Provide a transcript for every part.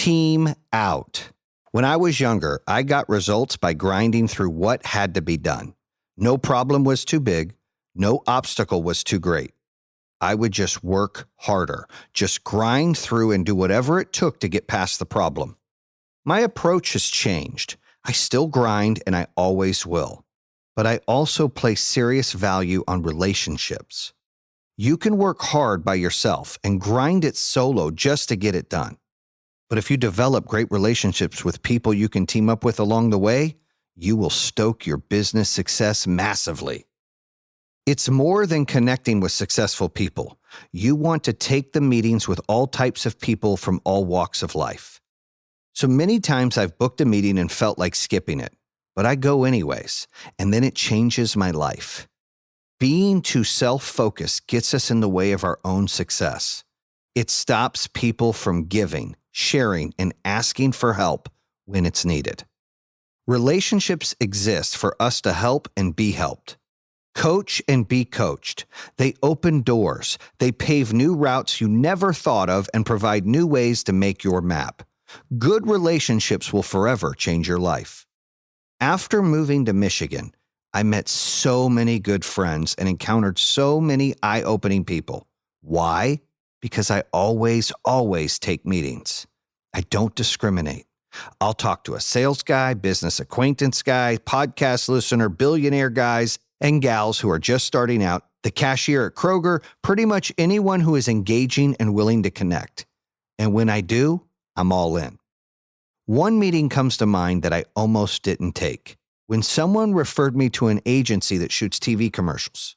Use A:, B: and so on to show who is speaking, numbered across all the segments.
A: Team out. When I was younger, I got results by grinding through what had to be done. No problem was too big. No obstacle was too great. I would just work harder, just grind through and do whatever it took to get past the problem. My approach has changed. I still grind and I always will. But I also place serious value on relationships. You can work hard by yourself and grind it solo just to get it done. But if you develop great relationships with people you can team up with along the way, you will stoke your business success massively. It's more than connecting with successful people. You want to take the meetings with all types of people from all walks of life. So many times I've booked a meeting and felt like skipping it, but I go anyways, and then it changes my life. Being too self-focused gets us in the way of our own success. It stops people from giving, sharing, and asking for help when it's needed. Relationships exist for us to help and be helped. Coach and be coached. They open doors. They pave new routes you never thought of and provide new ways to make your map. Good relationships will forever change your life. After moving to Michigan, I met so many good friends and encountered so many eye-opening people. Why? Because I always take meetings. I don't discriminate. I'll talk to a sales guy, business acquaintance guy, podcast listener, billionaire guys and gals who are just starting out, the cashier at Kroger, pretty much anyone who is engaging and willing to connect. And when I do, I'm all in. One meeting comes to mind that I almost didn't take, when someone referred me to an agency that shoots TV commercials.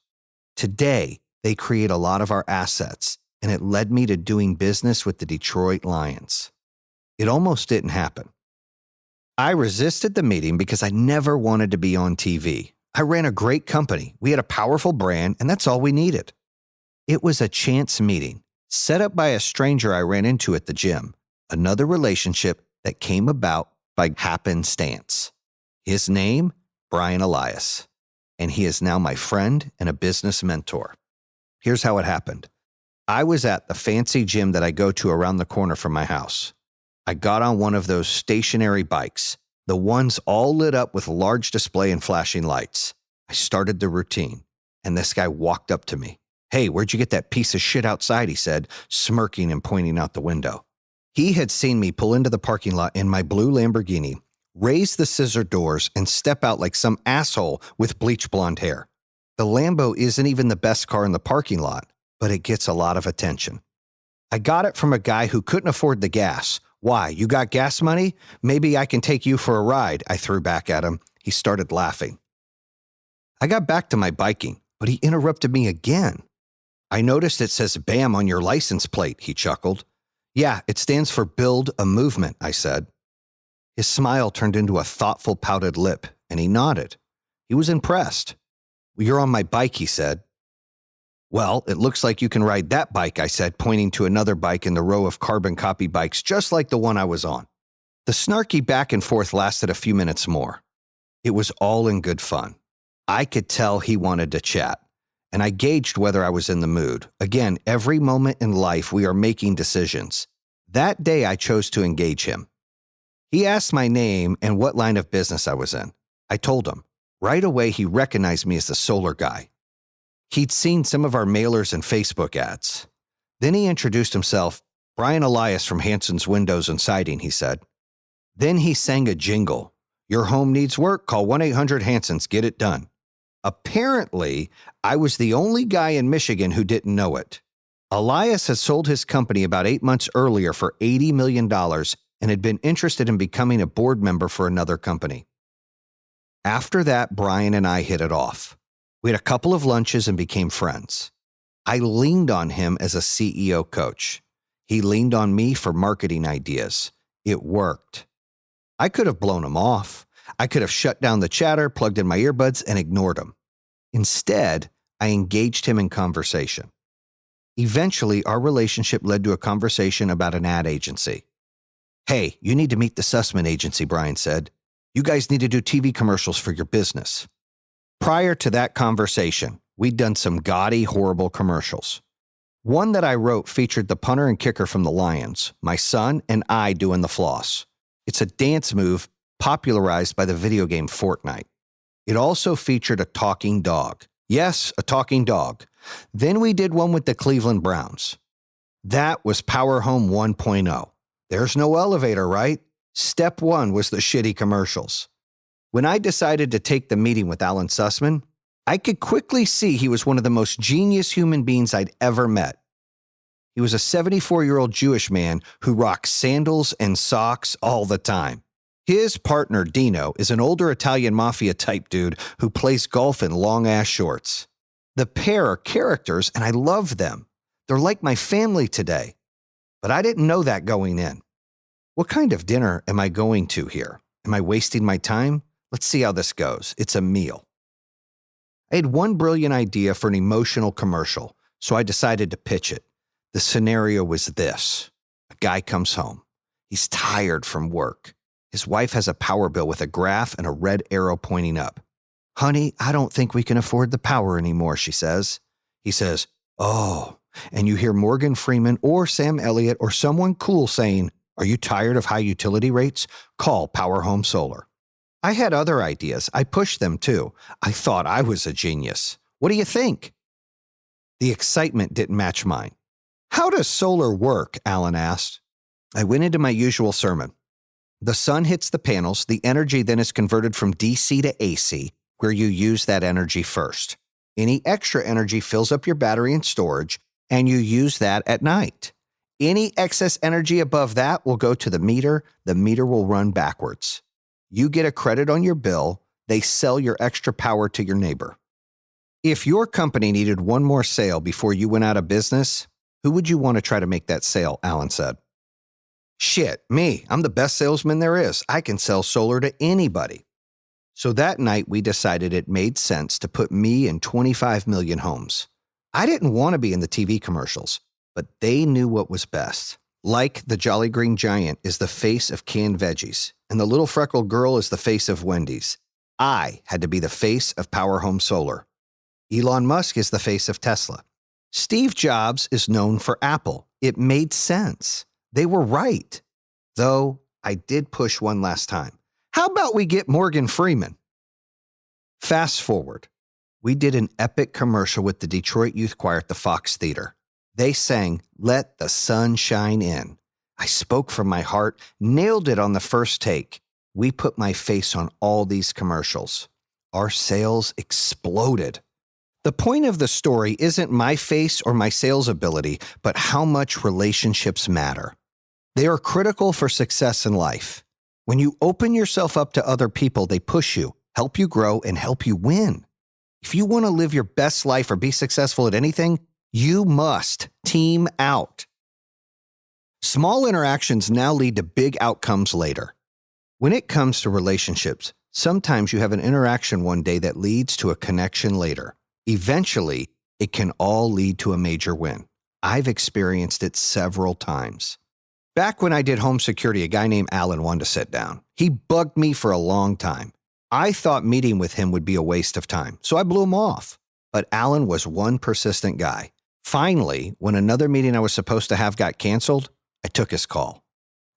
A: Today, they create a lot of our assets, and it led me to doing business with the Detroit Lions. It almost didn't happen. I resisted the meeting because I never wanted to be on TV. I ran a great company. We had a powerful brand, and that's all we needed. It was a chance meeting, set up by a stranger I ran into at the gym, another relationship that came about by happenstance. His name, Brian Elias, and he is now my friend and a business mentor. Here's how it happened. I was at the fancy gym that I go to around the corner from my house. I got on one of those stationary bikes, the ones all lit up with large display and flashing lights. I started the routine, and this guy walked up to me. "Hey, where'd you get that piece of shit outside?" he said, smirking and pointing out the window. He had seen me pull into the parking lot in my blue Lamborghini, raise the scissor doors, and step out like some asshole with bleach blonde hair. The Lambo isn't even the best car in the parking lot, but it gets a lot of attention. I got it from a guy who couldn't afford the gas. "Why, you got gas money? Maybe I can take you for a ride," I threw back at him. He started laughing. I got back to my biking, but he interrupted me again. "I noticed it says BAM on your license plate," he chuckled. "Yeah, it stands for Build a Movement," I said. His smile turned into a thoughtful pouted lip, and he nodded. He was impressed. "Well, you're on my bike," he said. "Well, it looks like you can ride that bike," I said, pointing to another bike in the row of carbon copy bikes just like the one I was on. The snarky back and forth lasted a few minutes more. It was all in good fun. I could tell he wanted to chat, and I gauged whether I was in the mood. Again, every moment in life we are making decisions. That day I chose to engage him. He asked my name and what line of business I was in. I told him. Right away he recognized me as the solar guy. He'd seen some of our mailers and Facebook ads. Then he introduced himself, "Brian Elias from Hanson's Windows and Siding," he said. Then he sang a jingle. "Your home needs work, call 1-800-HANSONS, get it done." Apparently, I was the only guy in Michigan who didn't know it. Elias had sold his company about 8 months earlier for $80 million and had been interested in becoming a board member for another company. After that, Brian and I hit it off. We had a couple of lunches and became friends. I leaned on him as a CEO coach. He leaned on me for marketing ideas. It worked. I could have blown him off. I could have shut down the chatter, plugged in my earbuds, and ignored him. Instead, I engaged him in conversation. Eventually, our relationship led to a conversation about an ad agency. "Hey, you need to meet the Sussman agency," Brian said. "You guys need to do TV commercials for your business." Prior to that conversation, we'd done some gaudy, horrible commercials. One that I wrote featured the punter and kicker from the Lions, my son, and I doing the floss. It's a dance move popularized by the video game Fortnite. It also featured a talking dog. Yes, a talking dog. Then we did one with the Cleveland Browns. That was Power Home 1.0. There's no elevator, right? Step one was the shitty commercials. When I decided to take the meeting with Alan Sussman, I could quickly see he was one of the most genius human beings I'd ever met. He was a 74-year-old Jewish man who rocks sandals and socks all the time. His partner, Dino, is an older Italian mafia type dude who plays golf in long-ass shorts. The pair are characters, and I love them. They're like my family today. But I didn't know that going in. What kind of dinner am I going to here? Am I wasting my time? Let's see how this goes. It's a meal. I had one brilliant idea for an emotional commercial, so I decided to pitch it. The scenario was this. A guy comes home. He's tired from work. His wife has a power bill with a graph and a red arrow pointing up. "Honey, I don't think we can afford the power anymore," she says. He says, "Oh," and you hear Morgan Freeman or Sam Elliott or someone cool saying, "Are you tired of high utility rates? Call Power Home Solar." I had other ideas. I pushed them too. I thought I was a genius. What do you think? The excitement didn't match mine. "How does solar work?" Alan asked. I went into my usual sermon. The sun hits the panels, the energy then is converted from DC to AC, where you use that energy first. Any extra energy fills up your battery and storage, and you use that at night. Any excess energy above that will go to the meter will run backwards. You get a credit on your bill, they sell your extra power to your neighbor. If your company needed one more sale before you went out of business, who would you want to try to make that sale? Alan said. "Shit, me. I'm the best salesman there is. I can sell solar to anybody." So that night we decided it made sense to put me in 25 million homes. I didn't want to be in the TV commercials, but they knew what was best. Like the Jolly Green Giant is the face of canned veggies, and the little freckled girl is the face of Wendy's. I had to be the face of Power Home Solar. Elon Musk is the face of Tesla. Steve Jobs is known for Apple. It made sense. They were right. Though I did push one last time. How about we get Morgan Freeman? Fast forward. We did an epic commercial with the Detroit Youth Choir at the Fox Theater. They sang, "Let the Sun Shine In." I spoke from my heart, nailed it on the first take. We put my face on all these commercials. Our sales exploded. The point of the story isn't my face or my sales ability, but how much relationships matter. They are critical for success in life. When you open yourself up to other people, they push you, help you grow, and help you win. If you want to live your best life or be successful at anything, you must team out. Small interactions now lead to big outcomes later. When it comes to relationships, sometimes you have an interaction one day that leads to a connection later. Eventually, it can all lead to a major win. I've experienced it several times. Back when I did home security, a guy named Alan wanted to sit down. He bugged me for a long time. I thought meeting with him would be a waste of time, so I blew him off. But Alan was one persistent guy. Finally, when another meeting I was supposed to have got canceled, I took his call.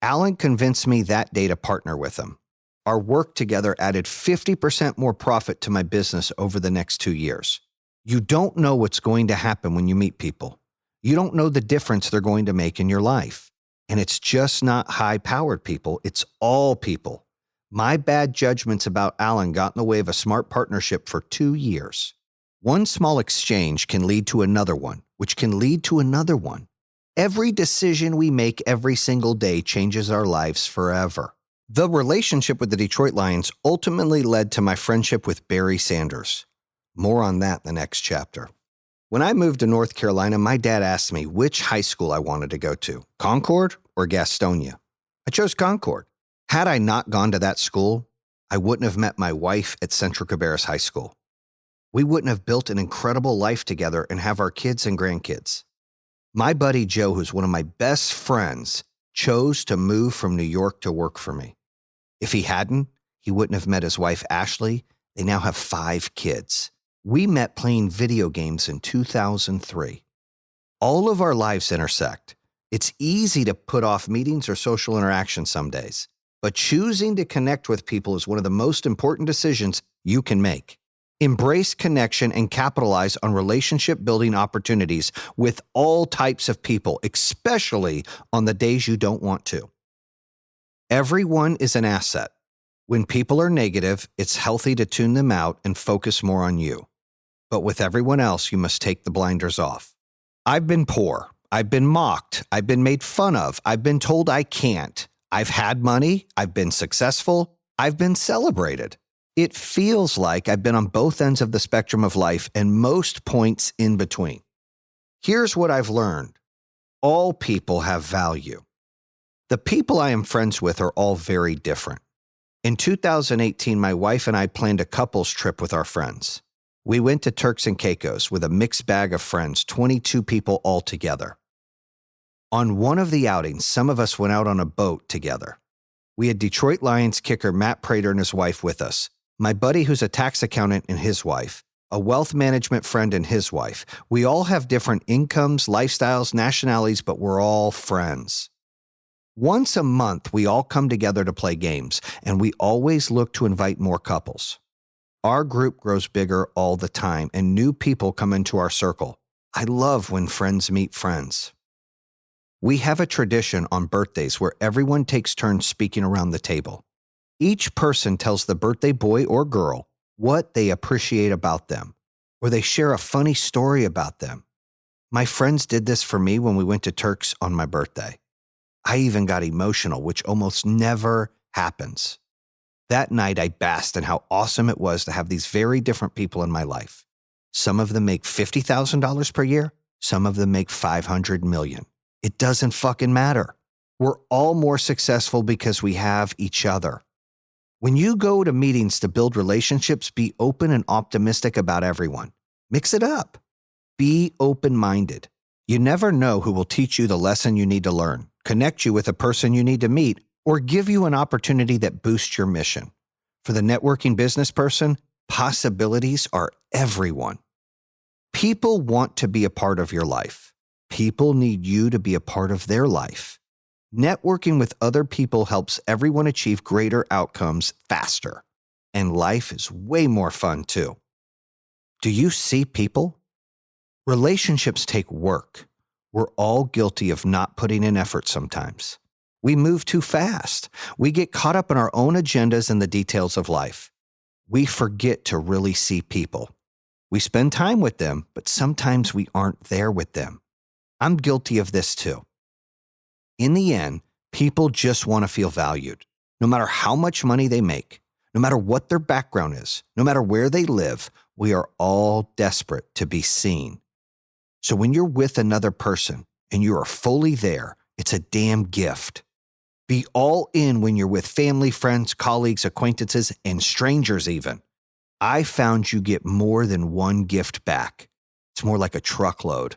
A: Alan convinced me that day to partner with him. Our work together added 50% more profit to my business over the next 2 years. You don't know what's going to happen when you meet people. You don't know the difference they're going to make in your life. And it's just not high-powered people, it's all people. My bad judgments about Alan got in the way of a smart partnership for 2 years. One small exchange can lead to another one, which can lead to another one. Every decision we make every single day changes our lives forever. The relationship with the Detroit Lions ultimately led to my friendship with Barry Sanders. More on that in the next chapter. When I moved to North Carolina, my dad asked me which high school I wanted to go to, Concord or Gastonia. I chose Concord. Had I not gone to that school, I wouldn't have met my wife at Central Cabarrus High School. We wouldn't have built an incredible life together and have our kids and grandkids. My buddy Joe, who's one of my best friends, chose to move from New York to work for me. If he hadn't, he wouldn't have met his wife, Ashley. They now have 5 kids. We met playing video games in 2003. All of our lives intersect. It's easy to put off meetings or social interactions some days, but choosing to connect with people is one of the most important decisions you can make. Embrace connection and capitalize on relationship building opportunities with all types of people, especially on the days you don't want to. Everyone is an asset. When people are negative, it's healthy to tune them out and focus more on you. But with everyone else, you must take the blinders off. I've been poor. I've been mocked. I've been made fun of. I've been told I can't. I've had money. I've been successful. I've been celebrated. It feels like I've been on both ends of the spectrum of life and most points in between. Here's what I've learned. All people have value. The people I am friends with are all very different. In 2018, my wife and I planned a couples trip with our friends. We went to Turks and Caicos with a mixed bag of friends, 22 people all together. On one of the outings, some of us went out on a boat together. We had Detroit Lions kicker Matt Prater and his wife with us, my buddy who's a tax accountant and his wife, a wealth management friend and his wife. We all have different incomes, lifestyles, nationalities, but we're all friends. Once a month, we all come together to play games, and we always look to invite more couples. Our group grows bigger all the time, and new people come into our circle. I love when friends meet friends. We have a tradition on birthdays where everyone takes turns speaking around the table. Each person tells the birthday boy or girl what they appreciate about them, or they share a funny story about them. My friends did this for me when we went to Turks on my birthday. I even got emotional, which almost never happens. That night, I basked in how awesome it was to have these very different people in my life. Some of them make $50,000 per year. Some of them make $500 million. It doesn't fucking matter. We're all more successful because we have each other. When you go to meetings to build relationships, be open and optimistic about everyone. Mix it up. Be open-minded. You never know who will teach you the lesson you need to learn, connect you with a person you need to meet, or give you an opportunity that boosts your mission. For the networking business person, possibilities are everyone. People want to be a part of your life. People need you to be a part of their life. Networking with other people helps everyone achieve greater outcomes faster. And life is way more fun too. Do you see people? Relationships take work. We're all guilty of not putting in effort sometimes. We move too fast. We get caught up in our own agendas and the details of life. We forget to really see people. We spend time with them, but sometimes we aren't there with them. I'm guilty of this too. In the end, people just want to feel valued. No matter how much money they make, no matter what their background is, no matter where they live, we are all desperate to be seen. So when you're with another person and you are fully there, it's a damn gift. Be all in when you're with family, friends, colleagues, acquaintances, and strangers even. I found you get more than one gift back. It's more like a truckload.